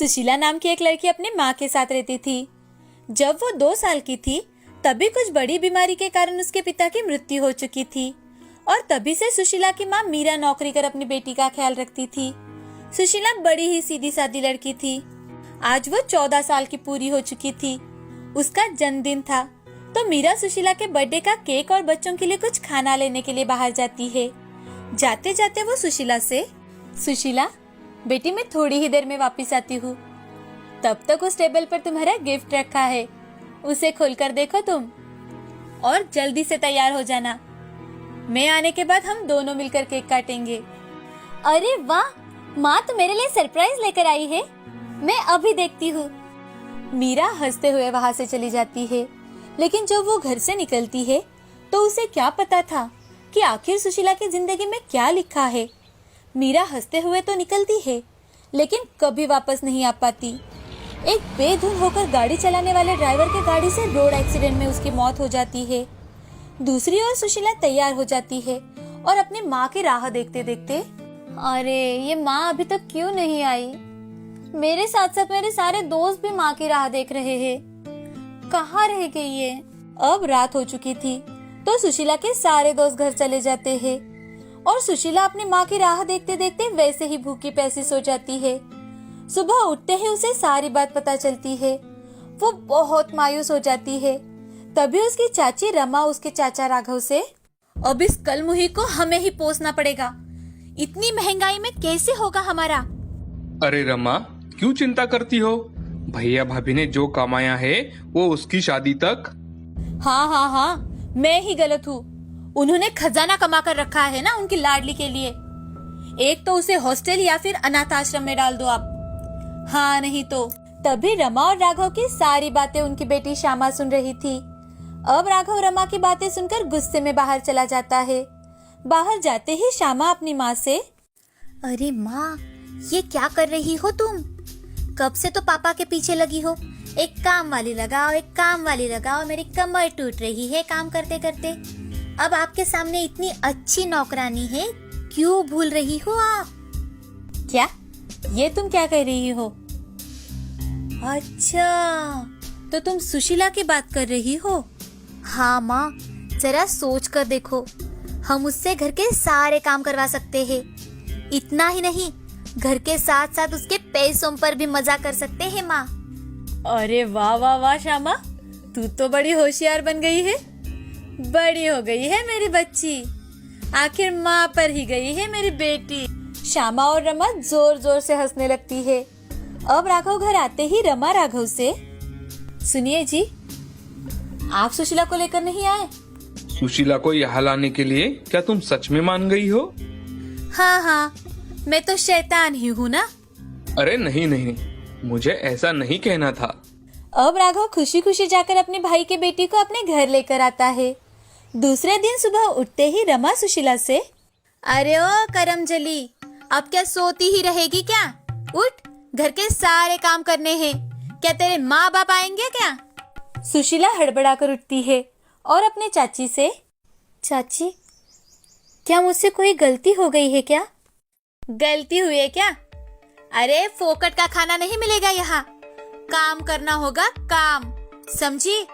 सुशीला नाम की एक लड़की अपनी माँ के साथ रहती थी। जब वो 2 साल की थी तभी कुछ बड़ी बीमारी के कारण उसके पिता की मृत्यु हो चुकी थी और तभी से सुशीला की माँ मीरा नौकरी कर अपनी बेटी का ख्याल रखती थी। सुशीला बड़ी ही सीधी सादी लड़की थी। आज वो 14 साल की पूरी हो चुकी थी। उसका जन्मदिन था तो मीरा सुशीला के बर्थडे का केक और बच्चों के लिए कुछ खाना लेने के लिए बाहर जाती है। जाते जाते वो सुशीला से, सुशीला बेटी मैं थोड़ी ही देर में वापस आती हूँ, तब तक उस टेबल पर तुम्हारा गिफ्ट रखा है, उसे खोलकर देखो तुम और जल्दी से तैयार हो जाना। मैं आने के बाद हम दोनों मिलकर केक काटेंगे। अरे वाह, माँ तो मेरे लिए सरप्राइज लेकर आई है, मैं अभी देखती हूँ। मीरा हंसते हुए वहाँ से चली जाती है, लेकिन जब वो घर से निकलती है तो उसे क्या पता था कि आखिर सुशीला की जिंदगी में क्या लिखा है। मीरा हंसते हुए तो निकलती है लेकिन कभी वापस नहीं आ पाती। एक बेधुन होकर गाड़ी चलाने वाले ड्राइवर के गाड़ी से रोड एक्सीडेंट में उसकी मौत हो जाती है। दूसरी ओर सुशीला तैयार हो जाती है और अपनी माँ की राह देखते देखते, अरे ये माँ अभी तक क्यों नहीं आई? मेरे साथ साथ मेरे सारे दोस्त भी माँ की राह देख रहे हैं, कहाँ रह गई है? अब रात हो चुकी थी तो सुशीला के सारे दोस्त घर चले जाते हैं और सुशीला अपनी माँ की राह देखते देखते वैसे ही भूखी प्यासी सो जाती है। सुबह उठते ही उसे सारी बात पता चलती है। वो बहुत मायूस हो जाती है। तभी उसकी चाची रमा उसके चाचा राघव से, अब इस कलमुही को हमें ही पोसना पड़ेगा, इतनी महंगाई में कैसे होगा हमारा? अरे रमा, क्यों चिंता करती हो? भैया भाभी ने जो कमाया है वो उसकी शादी तक। हाँ, मैं ही गलत हूँ। उन्होंने खजाना कमा कर रखा है ना उनकी लाडली के लिए। एक तो उसे हॉस्टल या फिर अनाथ आश्रम में डाल दो आप। हाँ नहीं तो। तभी रमा और राघव की सारी बातें उनकी बेटी श्यामा सुन रही थी। अब राघव रमा की बातें सुनकर गुस्से में बाहर चला जाता है। बाहर जाते ही श्यामा अपनी माँ से, अरे माँ, ये क्या कर रही हो तुम? कब से तो पापा के पीछे लगी हो, एक काम वाली लगाओ, एक काम वाली लगाओ, मेरी कमर टूट रही है काम करते करते। अब आपके सामने इतनी अच्छी नौकरानी है, क्यों भूल रही हो आप? क्या? ये तुम क्या कह रही हो? अच्छा, तो तुम सुशीला की बात कर रही हो? हाँ माँ, जरा सोच कर देखो, हम उससे घर के सारे काम करवा सकते हैं। इतना ही नहीं, घर के साथ साथ उसके पैसों पर भी मजा कर सकते हैं माँ। अरे वाह वाह वाह श्यामा, तू तो बड़ी होशियार बन गई है। बड़ी हो गई है मेरी बच्ची, आखिर माँ पर ही गई है मेरी बेटी। श्यामा और रमा जोर जोर से हंसने लगती है। अब राघव घर आते ही रमा राघव से, सुनिए जी, आप सुशीला को लेकर नहीं आए? सुशीला को यहाँ लाने के लिए क्या तुम सच में मान गई हो? हाँ, मैं तो शैतान ही हूँ ना। अरे नहीं, मुझे ऐसा नहीं कहना था। अब राघव खुशी खुशी जाकर अपने भाई के बेटी को अपने घर लेकर आता है। दूसरे दिन सुबह उठते ही रमा सुशीला से, अरे ओ करमजली, अब क्या सोती ही रहेगी क्या? उठ, घर के सारे काम करने हैं। क्या तेरे माँ बाप आएंगे क्या? सुशीला हड़बड़ाकर उठती है और अपने चाची से, चाची, क्या मुझसे कोई गलती हो गई है क्या? गलती हुई है क्या? अरे फोकट का खाना नहीं मिलेगा यहाँ, काम करना होगा काम, समझी?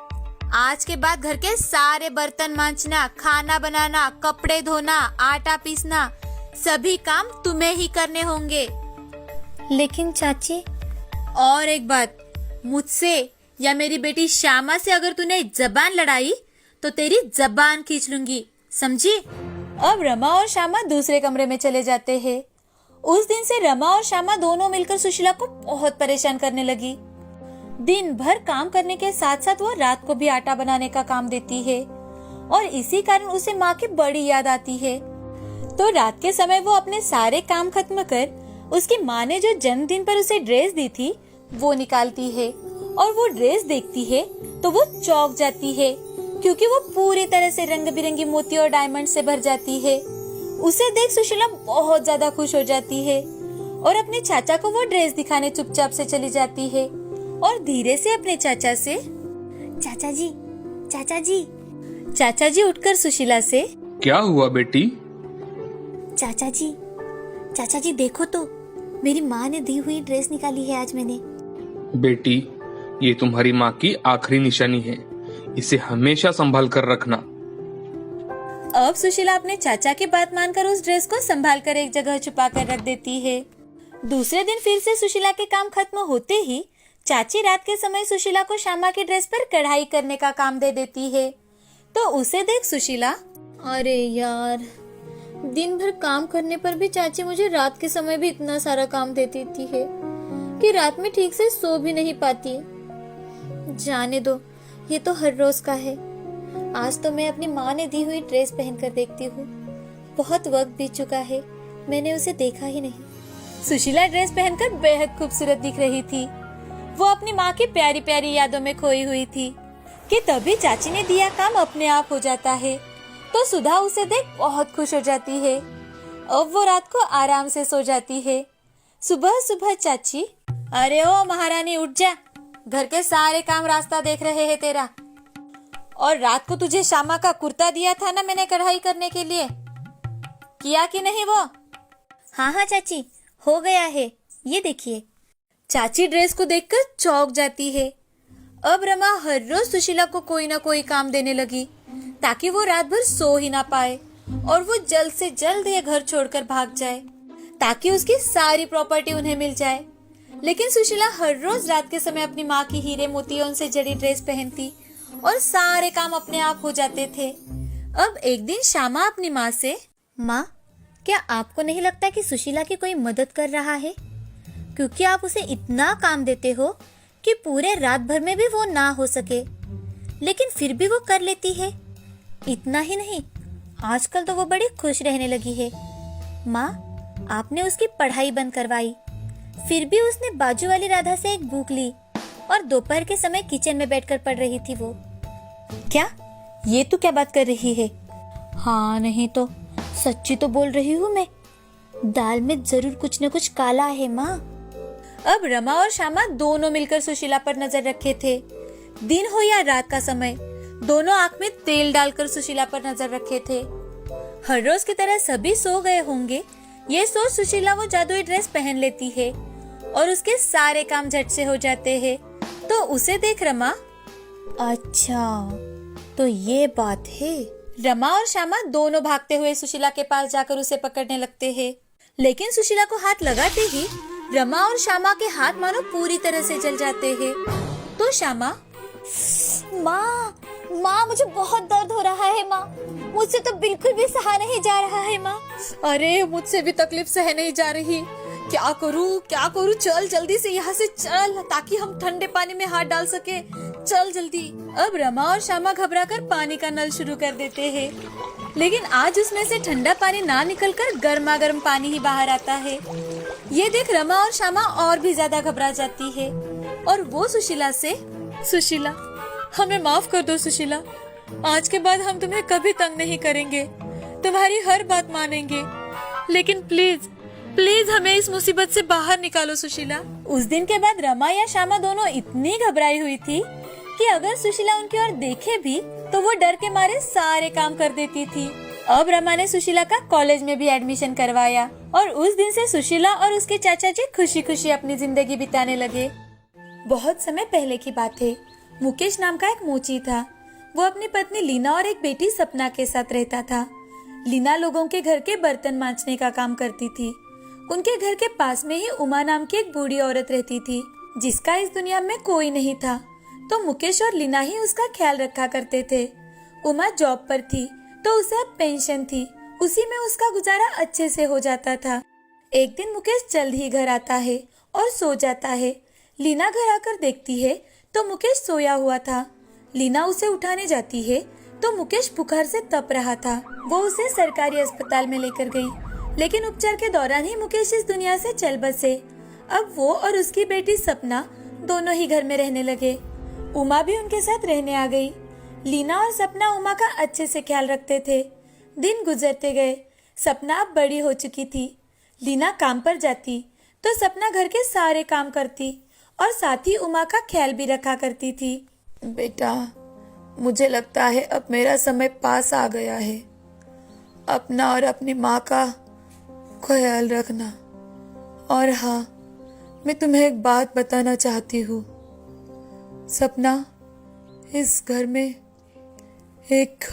आज के बाद घर के सारे बर्तन मांजना, खाना बनाना, कपड़े धोना, आटा पीसना, सभी काम तुम्हें ही करने होंगे। लेकिन चाची, और एक बात, मुझसे या मेरी बेटी श्यामा से अगर तूने जबान लड़ाई तो तेरी जबान खींच लूंगी, समझी? अब रमा और श्यामा दूसरे कमरे में चले जाते हैं। उस दिन से रमा और श्यामा दोनों मिलकर सुशीला को बहुत परेशान करने लगी। दिन भर काम करने के साथ साथ वो रात को भी आटा बनाने का काम देती है और इसी कारण उसे माँ की बड़ी याद आती है। तो रात के समय वो अपने सारे काम खत्म कर उसकी माँ ने जो जन्मदिन पर उसे ड्रेस दी थी वो निकालती है और वो ड्रेस देखती है तो वो चौंक जाती है, क्योंकि वो पूरी तरह से रंग बिरंगी मोती और डायमंड से भर जाती है। उसे देख सुशीला बहुत ज्यादा खुश हो जाती है और अपने चाचा को वो ड्रेस दिखाने चुपचाप से चली जाती है और धीरे से अपने चाचा से, चाचा जी उठकर सुशीला से, क्या हुआ बेटी? चाचा जी देखो तो, मेरी माँ ने दी हुई ड्रेस निकाली है आज मैंने। बेटी, ये तुम्हारी माँ की आखिरी निशानी है, इसे हमेशा संभाल कर रखना। अब सुशीला अपने चाचा की बात मानकर उस ड्रेस को संभाल कर एक जगह छुपा कर रख देती है। दूसरे दिन फिर से सुशीला के काम खत्म होते ही चाची रात के समय सुशीला को श्यामा की ड्रेस पर कढ़ाई करने का काम दे देती है। तो उसे देख सुशीला, अरे यार, दिन भर काम करने पर भी चाची मुझे रात के समय भी इतना सारा काम दे देती है कि रात में ठीक से सो भी नहीं पाती। जाने दो, ये तो हर रोज का है। आज तो मैं अपनी माँ ने दी हुई ड्रेस पहनकर देखती हूँ। बहुत वक्त बीत चुका है, मैंने उसे देखा ही नहीं। सुशीला ड्रेस पहनकर बेहद खूबसूरत दिख रही थी। वो अपनी माँ की प्यारी प्यारी यादों में खोई हुई थी कि तभी चाची ने दिया काम अपने आप हो जाता है। तो सुधा उसे देख बहुत खुश हो जाती है। अब वो रात को आराम से सो जाती है। सुबह सुबह चाची, अरे ओ महारानी उठ जा, घर के सारे काम रास्ता देख रहे हैं तेरा। और रात को तुझे श्यामा का कुर्ता दिया था ना मैंने कढ़ाई करने के लिए, किया कि नहीं वो? हाँ हाँ चाची, हो गया है, ये देखिए। चाची ड्रेस को देखकर चौंक जाती है। अब रमा हर रोज सुशीला को कोई ना कोई काम देने लगी ताकि वो रात भर सो ही ना पाए और वो जल्द से जल्द ये घर छोड़कर भाग जाए ताकि उसकी सारी प्रॉपर्टी उन्हें मिल जाए। लेकिन सुशीला हर रोज रात के समय अपनी माँ की हीरे मोतियों से जड़ी ड्रेस पहनती और सारे काम अपने आप हो जाते थे। अब एक दिन श्यामा अपनी माँ से, माँ, क्या आपको नहीं लगता कि सुशीला की कोई मदद कर रहा है? क्योंकि आप उसे इतना काम देते हो कि पूरे रात भर में भी वो ना हो सके, लेकिन फिर भी वो कर लेती है। इतना ही नहीं, आजकल तो वो बड़ी खुश रहने लगी है। माँ, आपने उसकी पढ़ाई बंद करवाई, फिर भी उसने बाजू वाली राधा से एक बुक ली और दोपहर के समय किचन में बैठकर पढ़ रही थी वो। क्या? ये तू क्या बात कर रही है? हाँ नहीं तो सच्ची तो बोल रही हूँ मैं। दाल में जरूर कुछ न कुछ काला है माँ। अब रमा और श्यामा दोनों मिलकर सुशीला पर नजर रखे थे। दिन हो या रात का समय, दोनों आंख में तेल डालकर सुशीला पर नजर रखे थे। हर रोज की तरह सभी सो गए होंगे, ये सोच सुशीला वो जादुई ड्रेस पहन लेती है और उसके सारे काम झट से हो जाते हैं। तो उसे देख रमा, अच्छा तो ये बात है। रमा और श्यामा दोनों भागते हुए सुशीला के पास जाकर उसे पकड़ने लगते हैं। लेकिन सुशीला को हाथ लगाते ही रमा और श्यामा के हाथ मानो पूरी तरह से जल जाते हैं। तो श्यामा, माँ मुझे बहुत दर्द हो रहा है माँ, मुझसे तो बिल्कुल भी सहा नहीं जा रहा है माँ। अरे मुझसे भी तकलीफ सह नहीं जा रही, क्या करूँ? चल जल्दी से यहाँ से चल ताकि हम ठंडे पानी में हाथ डाल सके, चल जल्दी। अब रमा और श्यामा घबराकर पानी का नल शुरू कर देते हैं, लेकिन आज उसमें से ठंडा पानी ना निकलकर गर्मा गर्म पानी ही बाहर आता है। ये देख रमा और श्यामा और भी ज्यादा घबरा जाती है और वो सुशीला से, सुशीला हमें माफ कर दो सुशीला, आज के बाद हम तुम्हें कभी तंग नहीं करेंगे, तुम्हारी हर बात मानेंगे, लेकिन प्लीज प्लीज हमें इस मुसीबत से बाहर निकालो सुशीला। उस दिन के बाद रमा या श्यामा दोनों इतनी घबराई हुई थी कि अगर सुशीला उनकी ओर देखे भी तो वो डर के मारे सारे काम कर देती थी। अब रमा ने सुशीला का कॉलेज में भी एडमिशन करवाया और उस दिन से सुशीला और उसके चाचा जी खुशी खुशी अपनी जिंदगी बिताने लगे। बहुत समय पहले की बात है। मुकेश नाम का एक मोची था। वो अपनी पत्नी लीना और एक बेटी सपना के साथ रहता था। लीना लोगों के घर के बर्तन मांजने का काम करती थी। उनके घर के पास में ही उमा नाम की एक बूढ़ी औरत रहती थी जिसका इस दुनिया में कोई नहीं था, तो मुकेश और लीना ही उसका ख्याल रखा करते थे। उमा जॉब पर थी तो उसे अब पेंशन थी, उसी में उसका गुजारा अच्छे से हो जाता था। एक दिन मुकेश जल्द ही घर आता है और सो जाता है। लीना घर आकर देखती है तो मुकेश सोया हुआ था। लीना उसे उठाने जाती है तो मुकेश बुखार से तप रहा था। वो उसे सरकारी अस्पताल में लेकर गई, लेकिन उपचार के दौरान ही मुकेश इस दुनिया से चल बसे। अब वो और उसकी बेटी सपना दोनों ही घर में रहने लगे। उमा भी उनके साथ रहने आ गई। लीना और सपना उमा का अच्छे से ख्याल रखते थे। दिन गुजरते गए। सपना अब बड़ी हो चुकी थी। लीना काम पर जाती तो सपना घर के सारे काम करती और साथ ही उमा का ख्याल भी रखा करती थी। बेटा, मुझे लगता है अब मेरा समय पास आ गया है। अपना और अपनी माँ का ख्याल रखना और हाँ, मैं तुम्हें एक बात बताना चाहती हूँ सपना, इस घर में एक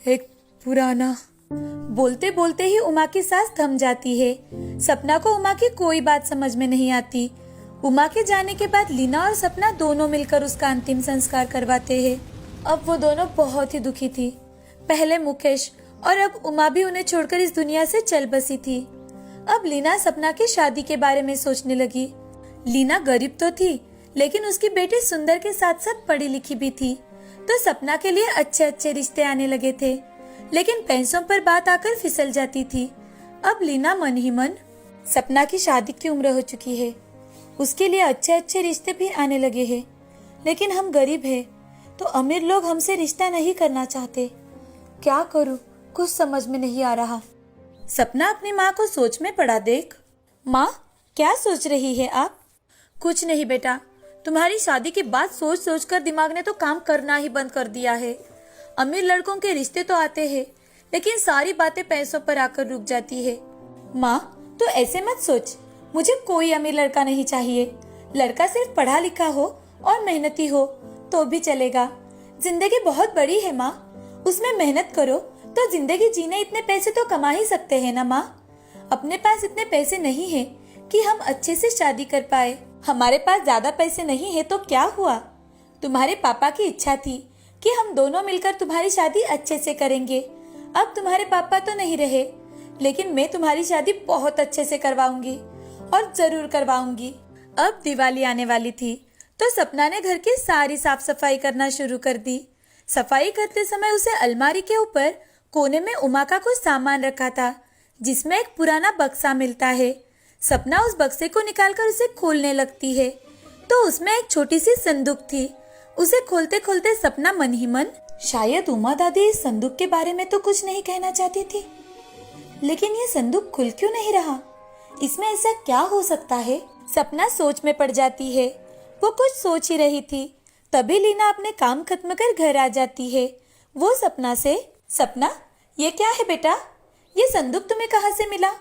एक पुराना। बोलते बोलते ही उमा की सांस थम जाती है। सपना को उमा की कोई बात समझ में नहीं आती। उमा के जाने के बाद लीना और सपना दोनों मिलकर उसका अंतिम संस्कार करवाते हैं। अब वो दोनों बहुत ही दुखी थी। पहले मुकेश और अब उमा भी उन्हें छोड़कर इस दुनिया से चल बसी थी। अब लीना सपना की शादी के बारे में सोचने लगी। लीना गरीब तो थी, लेकिन उसकी बेटी सुंदर के साथ साथ पढ़ी लिखी भी थी, तो सपना के लिए अच्छे अच्छे रिश्ते आने लगे थे। लेकिन पैसों पर बात आकर फिसल जाती थी। अब लीना मन ही मन, सपना की शादी की उम्र हो चुकी है, उसके लिए अच्छे अच्छे रिश्ते भी आने लगे हैं, लेकिन हम गरीब हैं, तो अमीर लोग हमसे रिश्ता नहीं करना चाहते। क्या करूं, कुछ समझ में नहीं आ रहा। सपना अपनी माँ को सोच में पड़ा देख, माँ क्या सोच रही है आप? कुछ नहीं बेटा, तुम्हारी शादी की बात सोच सोच कर दिमाग ने तो काम करना ही बंद कर दिया है। अमीर लड़कों के रिश्ते तो आते हैं, लेकिन सारी बातें पैसों पर आकर रुक जाती है। माँ तो ऐसे मत सोच, मुझे कोई अमीर लड़का नहीं चाहिए। लड़का सिर्फ पढ़ा लिखा हो और मेहनती हो तो भी चलेगा। जिंदगी बहुत बड़ी है माँ, उसमें मेहनत करो तो जिंदगी जीने इतने पैसे तो कमा ही सकते हैं ना माँ। अपने पास इतने पैसे नहीं है कि हम अच्छे से शादी कर पाए। हमारे पास ज्यादा पैसे नहीं है तो क्या हुआ? तुम्हारे पापा की इच्छा थी कि हम दोनों मिलकर तुम्हारी शादी अच्छे से करेंगे। अब तुम्हारे पापा तो नहीं रहे, लेकिन मैं तुम्हारी शादी बहुत अच्छे से करवाऊंगी और जरूर करवाऊंगी। अब दिवाली आने वाली थी, तो सपना ने घर की सारी साफ सफाई करना शुरू कर दी। सफाई करते समय उसे अलमारी के ऊपर कोने में उमा का कुछ सामान रखा था, जिसमें एक पुराना बक्सा मिलता है। सपना उस बक्से को निकालकर उसे खोलने लगती है, तो उसमें एक छोटी सी संदूक थी। उसे खोलते खोलते सपना मन ही मन, शायद उमा दादी इस संदूक के बारे में तो कुछ नहीं कहना चाहती थी, लेकिन ये संदूक खुल क्यों नहीं रहा? इसमें ऐसा क्या हो सकता है? सपना सोच में पड़ जाती है। वो कुछ सोच ही रही थी, तभी लीना अपने काम खत्म कर घर आ जाती है। वो सपना से, सपना ये क्या है बेटा? ये संदूक तुम्हें कहाँ से मिला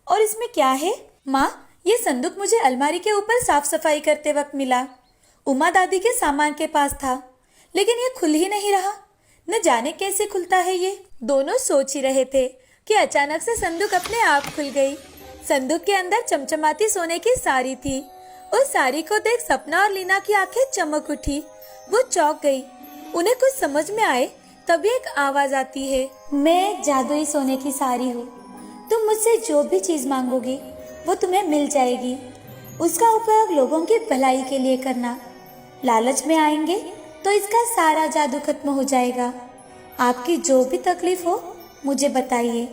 और इसमें क्या है? माँ, ये संदूक मुझे अलमारी के ऊपर साफ सफाई करते वक्त मिला। उमा दादी के सामान के पास था, लेकिन ये खुल ही नहीं रहा। न जाने कैसे खुलता है ये। दोनों सोच ही रहे थे कि अचानक से संदूक अपने आप खुल गई। संदूक के अंदर चमचमाती सोने की साड़ी थी। उस साड़ी को देख सपना और लीना की आंखें चमक उठी। वो चौंक गई। उन्हें कुछ समझ में आए तभी एक आवाज आती है, मैं एक जादुई सोने की साड़ी हूँ। तुम मुझसे जो भी चीज मांगोगी वो तुम्हें मिल जाएगी। उसका उपयोग लोगों की भलाई के लिए करना। लालच में आएंगे तो इसका सारा जादू खत्म हो जाएगा। आपकी जो भी तकलीफ हो मुझे बताइए,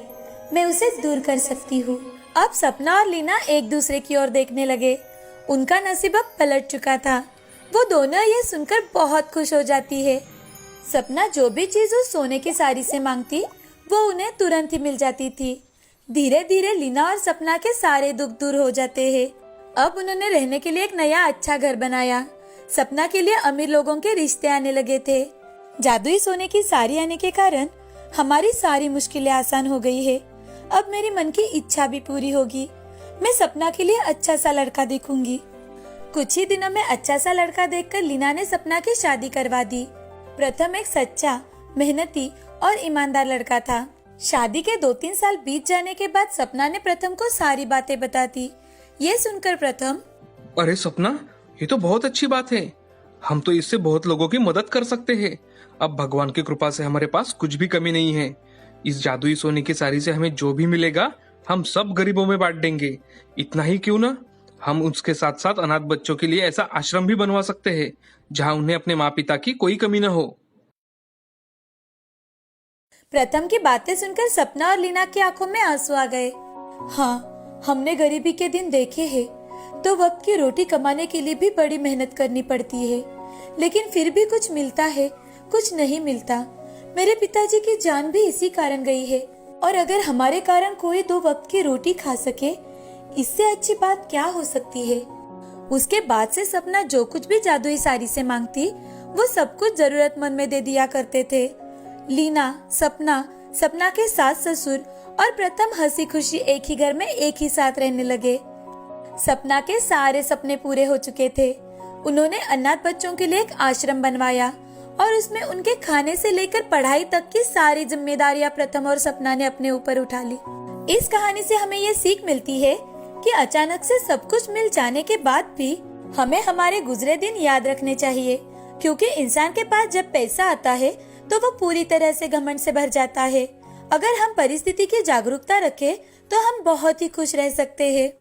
मैं उसे दूर कर सकती हूँ। अब सपना और लीना एक दूसरे की ओर देखने लगे। उनका नसीब अब पलट चुका था। वो दोनों ये सुनकर बहुत खुश हो जाती है। सपना जो भी चीज उस सोने की साड़ी से मांगती वो उन्हें तुरंत ही मिल जाती थी। धीरे धीरे लीना और सपना के सारे दुख दूर हो जाते हैं। अब उन्होंने रहने के लिए एक नया अच्छा घर बनाया। सपना के लिए अमीर लोगों के रिश्ते आने लगे थे। जादुई सोने की साड़ी आने के कारण हमारी सारी मुश्किलें आसान हो गई है। अब मेरी मन की इच्छा भी पूरी होगी। मैं सपना के लिए अच्छा सा लड़का देखूंगी। कुछ ही दिनों में अच्छा सा लड़का देखकर लीना ने सपना की शादी करवा दी। प्रथम एक सच्चा, मेहनती और ईमानदार लड़का था। शादी के 2-3 साल बीत जाने के बाद सपना ने प्रथम को सारी बातें बता दी। ये सुनकर प्रथम, अरे सपना, ये तो बहुत अच्छी बात है। हम तो इससे बहुत लोगों की मदद कर सकते हैं। अब भगवान की कृपा से हमारे पास कुछ भी कमी नहीं है। इस जादुई सोने की साड़ी से हमें जो भी मिलेगा हम सब गरीबों में बांट देंगे। इतना ही क्यों ना, हम उसके साथ साथ अनाथ बच्चों के लिए ऐसा आश्रम भी बनवा सकते हैं जहां उन्हें अपने माँ पिता की कोई कमी न हो। प्रथम की बातें सुनकर सपना और लीना की आंखों में आंसू आ गए। हाँ, हमने गरीबी के दिन देखे हैं, तो वक्त की रोटी कमाने के लिए भी बड़ी मेहनत करनी पड़ती है, लेकिन फिर भी कुछ मिलता है, कुछ नहीं मिलता। मेरे पिताजी की जान भी इसी कारण गई है, और अगर हमारे कारण कोई 2 वक्त की रोटी खा सके, इससे अच्छी बात क्या हो सकती है। उसके बाद से सपना जो कुछ भी जादुई साड़ी से मांगती वो सब कुछ जरूरतमंद में दे दिया करते थे। लीना, सपना, सपना के सास ससुर और प्रथम हंसी खुशी एक ही घर में एक ही साथ रहने लगे। सपना के सारे सपने पूरे हो चुके थे। उन्होंने अनाथ बच्चों के लिए एक आश्रम बनवाया और उसमें उनके खाने से लेकर पढ़ाई तक की सारी जिम्मेदारियां प्रथम और सपना ने अपने ऊपर उठा ली। इस कहानी से हमें ये सीख मिलती है कि अचानक से सब कुछ मिल जाने के बाद भी हमें हमारे गुजरे दिन याद रखने चाहिए, क्योंकि इंसान के पास जब पैसा आता है तो वो पूरी तरह से घमंड से भर जाता है। अगर हम परिस्थिति की जागरूकता रखें तो हम बहुत ही खुश रह सकते हैं।